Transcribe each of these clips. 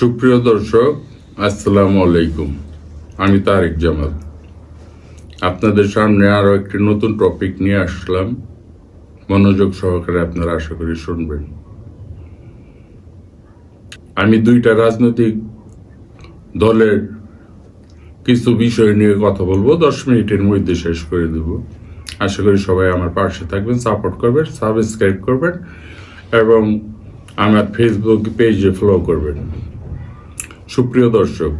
সুপ্রিয় দর্শক, আসসালামু আলাইকুম। আমি তারেক জামাল আপনাদের সামনে আরও একটি নতুন টপিক নিয়ে আসলাম। মনোযোগ সহকারে আপনারা আশা করি শুনবেন। আমি দুইটা রাজনৈতিক দলের কিছু বিষয় নিয়ে কথা বলবো, 10 মিনিটের মধ্যে শেষ করে দেব। আশা করি সবাই আমার পাশে থাকবেন, সাপোর্ট করবেন, সাবস্ক্রাইব করবেন এবং আমার ফেসবুক পেজে ফলো করবেন। সুপ্রিয় দর্শক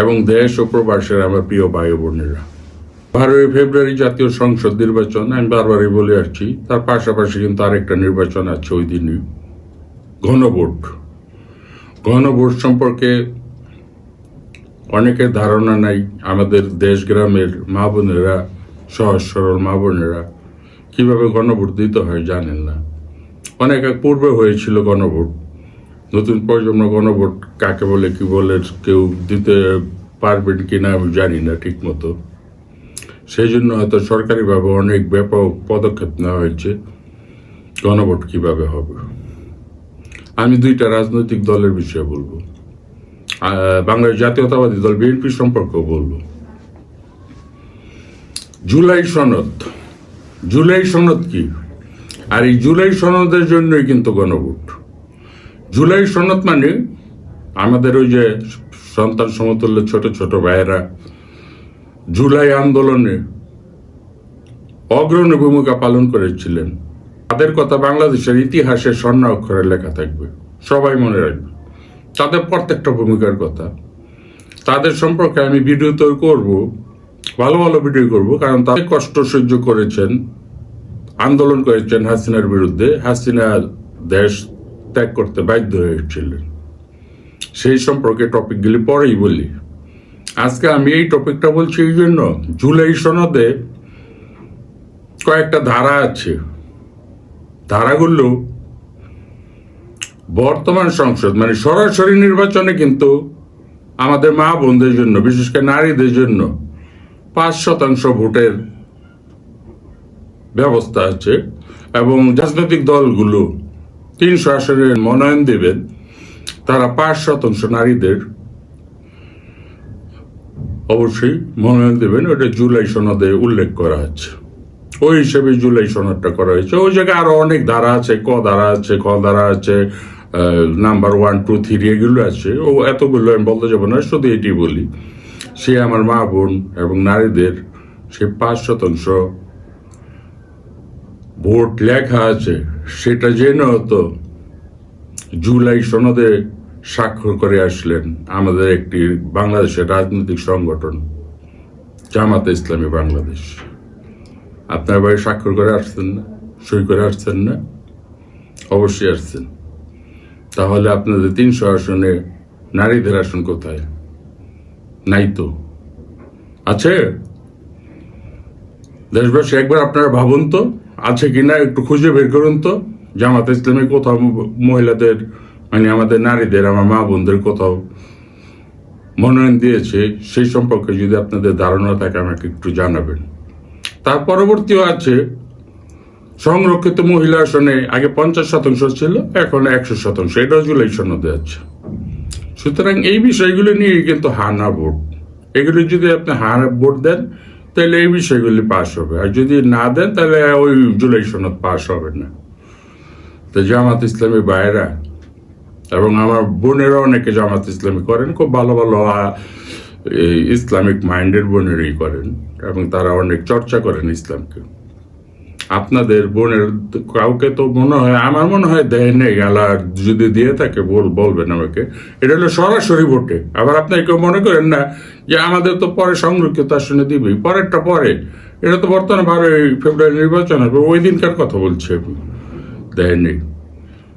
এবং দেশ ও প্রবাসের আমার প্রিয় ভাই বোনেরা, 12 ফেব্রুয়ারি জাতীয় সংসদ নির্বাচন আমি বারবারই বলে আসছি। তার পাশাপাশি কিন্তু আরেকটা নির্বাচন আছে ওই দিনই, গণভোট। গণভোট সম্পর্কে অনেকের ধারণা নাই। আমাদের দেশ গ্রামের মা বোনেরা, সহজ সরল মা বোনেরা কীভাবে গণভোট দিতে হয় জানেন না। অনেক পূর্বে হয়েছিল গণভোট। নতুন প্রজন্ম গণভোট কাকে বলে কি বলে কেউ দিতে পারবেন কি না আমি জানি না ঠিক মতো। সেই জন্য হয়তো সরকারিভাবে অনেক ব্যাপক পদক্ষেপ নেওয়া হয়েছে গণভোট কিভাবে হবে। আমি দুইটা রাজনৈতিক দলের বিষয়ে বলবো, বাংলাদেশ জাতীয়তাবাদী দল বিএনপি সম্পর্কেও বলবো। জুলাই সনদ কি? আর এই জুলাই সনদের জন্যই কিন্তু গণভোট। জুলাই সনদ মানে আমাদের ওই যে সন্তান সমতুল্য ছোট ছোট ভাইয়েরা জুলাই আন্দোলনে অগ্রণী ভূমিকা পালন করেছিলেন, তাদের কথা বাংলাদেশের ইতিহাসে স্বর্ণ অক্ষরে লেখা থাকবে। সবাই মনে রাখবে তাদের প্রত্যেকটা ভূমিকার কথা। তাদের সম্পর্কে আমি ভিডিও তৈরি করবো, ভালো ভালো ভিডিও করব, কারণ তাদের কষ্ট সহ্য করেছেন, আন্দোলন করেছেন হাসিনার বিরুদ্ধে। হাসিনা দেশ ত্যাগ করতে বাধ্য হয়েছিলেন। সেই সম্পর্কে টপিকগুলি পরেই বলি। আজকে আমি এই টপিকটা বলছি এই জন্য, জুলাই সনদে কয়েকটা ধারা আছে। ধারাগুলো বর্তমান সংসদ মানে সরাসরি নির্বাচনে কিন্তু আমাদের মা বোনদের জন্য, বিশেষ করে নারীদের জন্য 5% ভোটের ব্যবস্থা আছে এবং রাজনৈতিক দলগুলো 300 আসনের মনোনয়ন দেবেন, তারা 5% নারীদের অবশ্যই মনোনয়ন দেবেন। ওটা জুলাই সনদে উল্লেখ করা আছে, ওই হিসেবে জুলাই সনদটা করা হয়েছে। ওই জায়গায় আরো অনেক ধারা আছে, ক ধারা আছে, নাম্বার 1, 2, 3 এগুলো আছে। ও এতগুলো আমি বলতে যাবো না, শুধু এটি বলি, সে আমার মা বোন এবং নারীদের সে 5% ভোট লেখা আছে, সেটা জেনে হতো জুলাই সনদে স্বাক্ষর করে আসলেন আমাদের একটি বাংলাদেশের রাজনৈতিক সংগঠন জামাতে ইসলামী বাংলাদেশ। আপনার বাড়ি স্বাক্ষর করে আসছেন না, সই করে আসছেন না? অবশ্যই আসছেন। তাহলে আপনাদের 300 আসনে নারীদের আসন কোথায়? নাই তো। আছে? দেশবাসী একবার আপনারা ভাবুন তো, আছে কিনা একটু খুঁজে বের করুন তো। জামাতে ইসলামী কোথাও মহিলাদের মানে আমাদের নারীদের, আমার মা বোনদের কোথাও মনোনয়ন দিয়েছে? সেই সম্পর্কে যদি আপনাদের ধারণা থাকে আমাকে একটু জানাবেন। তার পরবর্তীও আছে সংরক্ষিত মহিলা আসনে আগে 50% ছিল, এখন 100%। এটাও জুলাই সনদে আছে। সুতরাং এই বিষয়গুলো নিয়ে কিন্তু হানা ভোট। এগুলি যদি আপনি হানা ভোট দেন তাহলে এই বিষয়গুলি পাশ হবে, আর যদি না দেন তাহলে ওই জুলাই সনদ পাশ হবে না। তো জামাত ইসলামী ভাইয়েরা এবং আমার বোনেরা অনেকে জামাত ইসলামী করেন, খুব ভালো ভালো ইসলামিক মাইন্ডের বোনেরই করেন এবং তারা অনেক চর্চা করেন ইসলামকে। আপনাদের বোনের কাউকে তো মনে হয়, আমার মনে হয় দেয় নেই। আল্লাহ যদি দিয়ে থাকে বলবেন আমাকে। এটা হলো সরাসরি ভোটে। আবার আপনার কেউ মনে করেন না যে আমাদের তো পরে সংরক্ষিত আসনে দিবেই, পরেরটা পরে। এটা তো বর্তমানে 12 ফেব্রুয়ারি নির্বাচন হবে, ওই দিনকার কথা বলছে, দেয় নেই।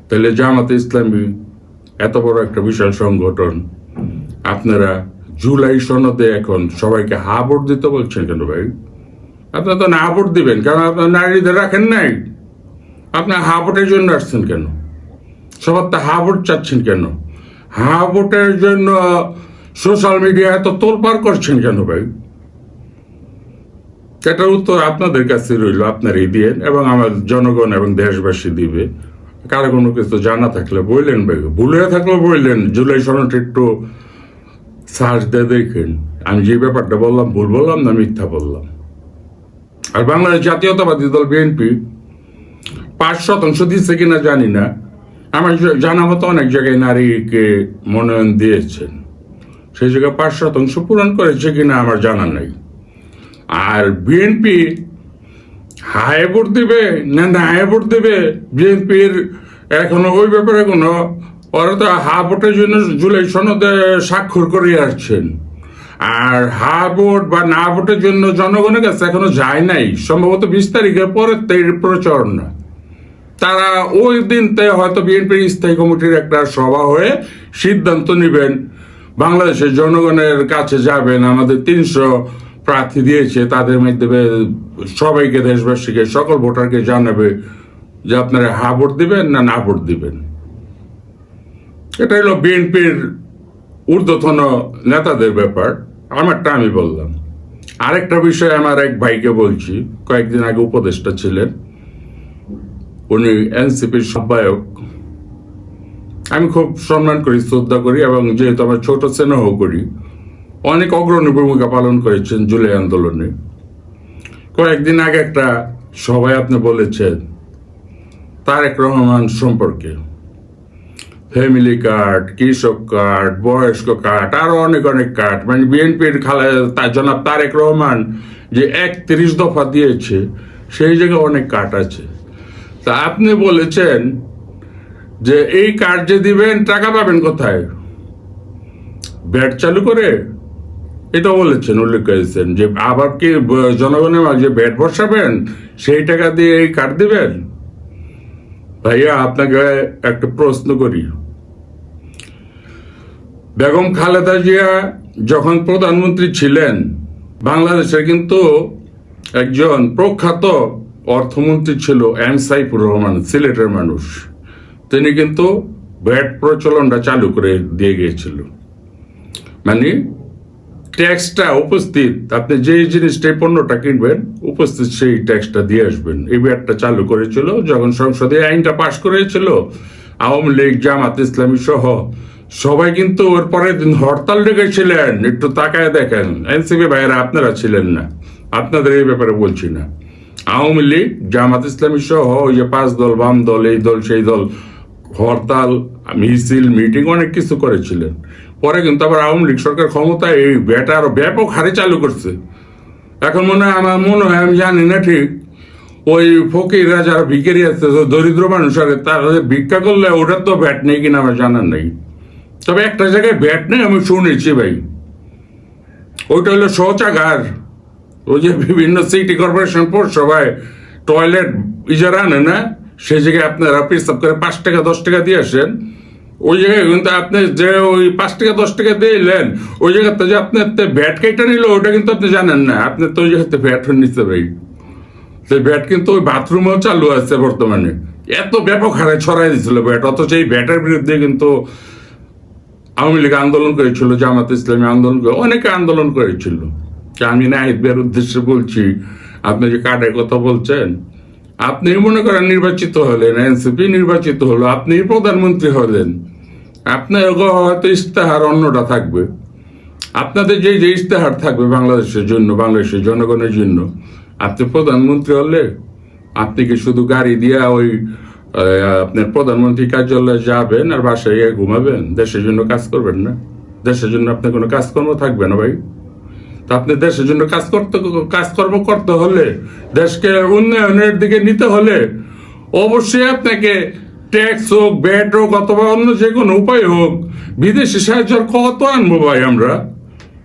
তাহলে জামাতে ইসলামী এত বড় একটা বিশাল সংগঠন, আপনারা জুলাই সনদে এখন সবাইকে হা ভোট দিতে বলছেন কেন ভাই? আপনারা তো না ভোট দিবেন, কারণ আপনার নারীদের রাখেন নাই। আপনার হা ভোটের জন্য আসছেন কেন? সবার তো হা ভোট চাচ্ছেন কেন? হা ভোটের জন্য সোশ্যাল মিডিয়া এত তোলপাড় করছেন কেন ভাই? এটার উত্তর আপনাদের কাছে রইল, আপনারাই দিয়েন এবং আমার জনগণ এবং দেশবাসী দিবে। কারো কোনো কিছু জানা থাকলে বললেন ভাই, ভুলে থাকলে বললেন, জুলাই সনদটা একটু সার্চ দিয়ে দেখেন আমি যে ব্যাপারটা বললাম ভুল বললাম না মিথ্যা বললাম। আর বাংলাদেশ জাতীয়তাবাদী দল বিএনপি 5% দিচ্ছে কিনা জানি না, আমার জানা মতো অনেক জায়গায় নারীকে মনোনয়ন দিয়েছেন, সেই জায়গায় 5% পূরণ করেছে কিনা আমার জানা নাই। আর বিএনপি হাই ভোট দিবে না হাই ভোট দেবে, বিএনপির এখনো ওই ব্যাপারে কোনো, ওরা তো হা ভোটের জন্য জুলাই সনদে স্বাক্ষর করে আসছেন, আর হা ভোট বা না ভোটের জন্য জনগণের কাছে এখনো যায় নাই, সম্ভবত 20 তারিখের পরের প্রচারণা। তারা ওই দিনতে হয়তো বিএনপির স্থায়ী কমিটির একটা সভা হয়ে সিদ্ধান্ত নেবেন, বাংলাদেশের জনগণের কাছে যাবেন, আমাদের 300 প্রার্থী দিয়েছে, তাদের মধ্যে সবাইকে, দেশবাসীকে, সকল ভোটারকে জানাবে যে আপনারা হা ভোট দিবেন না না ভোট দিবেন। এটা হলো বিএনপির ঊর্ধ্বতন নেতাদের ব্যাপার, আমারটা আমি বললাম। আরেকটা বিষয় আমার এক ভাইকে বলছি, কয়েকদিন আগে উপদেষ্টা ছিলেন, উনি এনসিপির আহ্বায়ক, আমি খুব সম্মান করি, শ্রদ্ধা করি, এবং যেহেতু আমার ছোট স্নেহ করি, অনেক অগ্রণী ভূমিকা পালন করেছেন জুলাই আন্দোলনে। কয়েকদিন আগে একটা সভায় আপনি বলেছেন তারেক রহমান সম্পর্কে, ফ্যামিলি কার্ড, কৃষক কার্ড, বয়স্ক কার্ড, আরো অনেক অনেক কার্ড, মানে বিএনপির জনাব তারেক রহমান যে 31 দফা দিয়েছে সেই জায়গায় অনেক কার্ড আছে। তা আপনি বলেছেন যে এই কার্ড যে দিবেন টাকা পাবেন কোথায়, ব্যাট চালু করে, এটা বলেছেন, উল্লেখ করেছেন যে আবার কি জনগণের মাঝে ব্যাট বসাবেন, সেই টাকা দিয়ে এই কার্ড দিবেন। ভাইয়া আপনাকে একটা প্রশ্ন করি, বেগম খালেদা জিয়া যখন প্রধানমন্ত্রী ছিলেন, বাংলাদেশের কিন্তু একজন প্রখ্যাত অর্থমন্ত্রী ছিল এম সাইফুর রহমান, সিলেটের মানুষ, তিনি কিন্তু ভ্যাট প্রচলনটা চালু করে দিয়ে গিয়েছিল, মানে ট্যাক্সটা উপস্থিত, আপনি যে জিনিসটাই পণ্যটা কিনবেন উপস্থিত সেই ট্যাক্সটা দিয়ে আসবেন, এই ভ্যাটটা চালু করেছিল। যখন সংসদে আইনটা পাশ করেছিল, আওয়ামী লীগ, জামাত ইসলামী সহ সবাই কিন্তু ওর পরের দিন হরতাল ডেকেছিলেন। একটু তাকায় দেখেন, এনসিপি ভাইয়েরা আপনারা ছিলেন না, আপনাদের এই ব্যাপারে বলছি না, আওয়ামী লীগ, জামাত ইসলামী সহ ওই যে 5 দল, বাম দল, এই দল সেই দল, হরতাল, মিছিল, মিটিং, অনেক কিছু করেছিলেন। পরে কিন্তু আবার আওয়ামী লীগ সরকার ক্ষমতায় এই ভ্যাট আরো ব্যাপক হারে চালু করছে। এখন মনে হয়, আমার মনে হয়, আমি জানি না ঠিক, ওই ফকিররা যারা ভিখারি আছে, দরিদ্র মানুষ, আর তারা ভিক্ষা করলে ওটার তো ভ্যাট নেই কিনা আমার জানার নেই, তবে একটা জায়গায় ভ্যাট নেই আমি শুনেছি ভাই, ওইটা হলো শৌচাগার। ওই যে বিভিন্ন সিটি কর্পোরেশন পৌরসভায় টয়লেট ইজারা আনে না, সেই জায়গায় আপনারা পেশাব করে 5 টাকা 10 টাকা দিয়ে আসেন, ওই জায়গায় কিন্তু আপনি যে ওই 5 টাকা 10 টাকা দিলেন, ওই জায়গাতে যে আপনার ভ্যাট কেটে নিল ওটা কিন্তু আপনি জানেন না, আপনি তো ওই জায়গাতে ভ্যাট নিচ্ছে ভাই। সেই ভ্যাট কিন্তু ওই বাথরুমেও চালু আছে বর্তমানে, এত ব্যাপক হারে ছড়াই দিচ্ছিল ভ্যাট। অথচ এই ভ্যাটের বিরুদ্ধে কিন্তু আওয়ামী লীগ আন্দোলন করেছিল, জামাত ইসলামী আন্দোলন করে, অনেকে আন্দোলন করেছিল। আমি নাহিদের উদ্দেশ্যে বলছি, আপনি যে কার্ডের কথা বলছেন, আপনি মনে করেন নির্বাচিত হলেন, এনসিপি নির্বাচিত হলো, আপনি প্রধানমন্ত্রী হলেন, আপনার হয়তো ইশতেহার অন্যটা থাকবে, আপনাদের যে যে ইশতেহার থাকবে বাংলাদেশের জন্য, বাংলাদেশের জনগণের জন্য, আপনি প্রধানমন্ত্রী হলে আপনি কি শুধু গাড়ি দিয়ে ওই আপনার প্রধানমন্ত্রী কার্যালয়ে যাবেন আর বাসায় গিয়ে ঘুমাবেন, দেশের জন্য কাজ করবেন না? দেশের জন্য আপনার কোনো কাজকর্ম থাকবে না ভাই। তা আপনি দেশের জন্য কাজকর্ম করতে হলে, দেশকে উন্নয়নের দিকে নিতে হলে অবশ্যই আপনাকে ট্যাক্স হোক, ভ্যাট হোক, অথবা অন্য যে কোনো উপায় হোক, বিদেশি সাহায্য কত আনবো ভাই আমরা?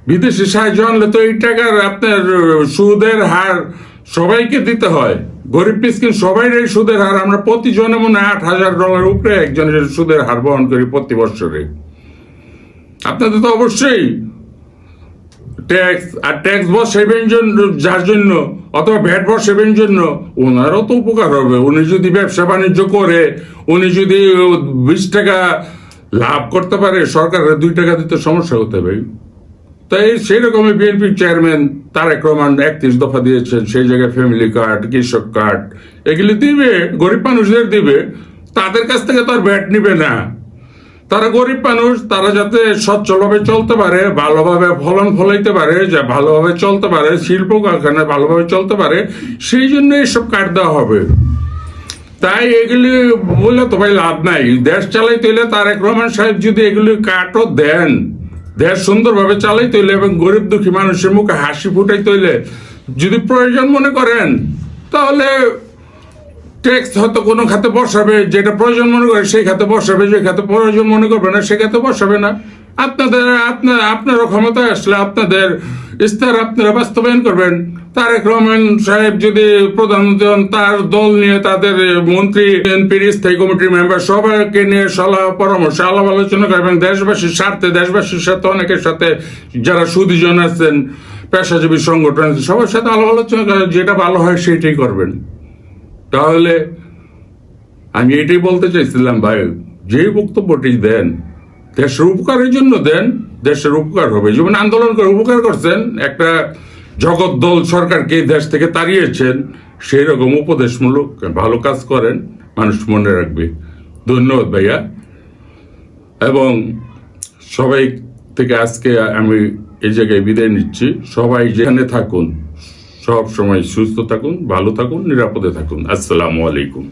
বিদেশি সাহায্য আনলে তো এই টাকার আপনার সুদের হার সবাইকে দিতে হয়, গরিব মিসকিন সবাই এই সুদের হার, আমরা প্রতি জনে মনে হয় $8,000 উপরে একজনের সুদের হার বহন করি প্রতি বছরে। আপনাদের তো অবশ্যই ট্যাক্স, আর ট্যাক্স বসাইবেন যার জন্য, অথবা ভ্যাট বসাইবেন জন্য, ওনারও তো উপকার হবে। উনি যদি ব্যবসা বাণিজ্য করে, উনি যদি 20 টাকা লাভ করতে পারে, সরকারের 2 টাকা দিতে সমস্যা হতে পারে। তাই সেই রকমই বিএনপির চেয়ারম্যান তারেক রহমান 31 দফা দিয়েছেন, সেই জায়গায় ফ্যামিলি কার্ড, কৃষক কার্ড, এগুলি দিবে, গরিব মানুষদের দিবে, তাদের কাছ থেকে তো আর ভ্যাট নিবে না। তারা গরিব মানুষ, তারা যাতে সচ্ছলভাবে চলতে পারে, ভালোভাবে ফলন ফলাইতে পারে, যা ভালোভাবে চলতে পারে, শিল্প কারখানা ভালোভাবে চলতে পারে, সেই জন্য এসব কাট দেওয়া হবে। তাই এগুলি বলে তো ভাই লাভ নাই। দেশ চালাইতে হইলে তারেক রহমান সাহেব যদি এগুলি কাটও দেন, দেশ সুন্দরভাবে চালাইতে হইলে এবং গরিব দুঃখী মানুষের মুখে হাসি ফুটাইতে হইলে যদি প্রয়োজন মনে করেন, তাহলে ট্যাক্স হয়তো কোনো খাতে বসাবে, যেটা প্রয়োজন মনে করে সেই খাতে বসাবে, যে খাতে প্রয়োজন মনে করবে না সে খাতে বসাবে না। আপনারা ক্ষমতায় আসলে আপনাদের ইস্তাহার আপনারা বাস্তবায়ন করবেন। তারেক রহমান সাহেব যদি প্রধানমন্ত্রী হন, তার দল নিয়ে তাদের মন্ত্রী, এমপির স্থায়ী কমিটির মেম্বার সবাইকে নিয়ে সলাহ পরামর্শ আলাপ আলোচনা করবেন দেশবাসীর স্বার্থে, দেশবাসীর সাথে, অনেকের সাথে, যারা সুদীজন আছেন, পেশাজীবী সংগঠন আছে, সবার সাথে আলাপ আলোচনা করে যেটা ভালো হয় সেইটাই করবেন। তাহলে আমি এটাই বলতে চাইছিলাম ভাই, যে বক্তব্যটি দেন দেশের উপকারের জন্য দেন, দেশের উপকার হবে। যেমন আন্দোলন করে উপকার করছেন, একটা জগদ্দল সরকারকে দেশ থেকে তাড়িয়েছেন, সেই রকম উপদেশমূলক ভালো কাজ করেন, মানুষ মনে রাখবে। ধন্যবাদ ভাইয়া। এবং সবাই থেকে আজকে আমি এই জায়গায় বিদায় নিচ্ছি। সবাই যেখানে থাকুন সব সময় সুস্থ থাকুন, ভালো থাকুন, নিরাপদে থাকুন। আসসালামু আলাইকুম।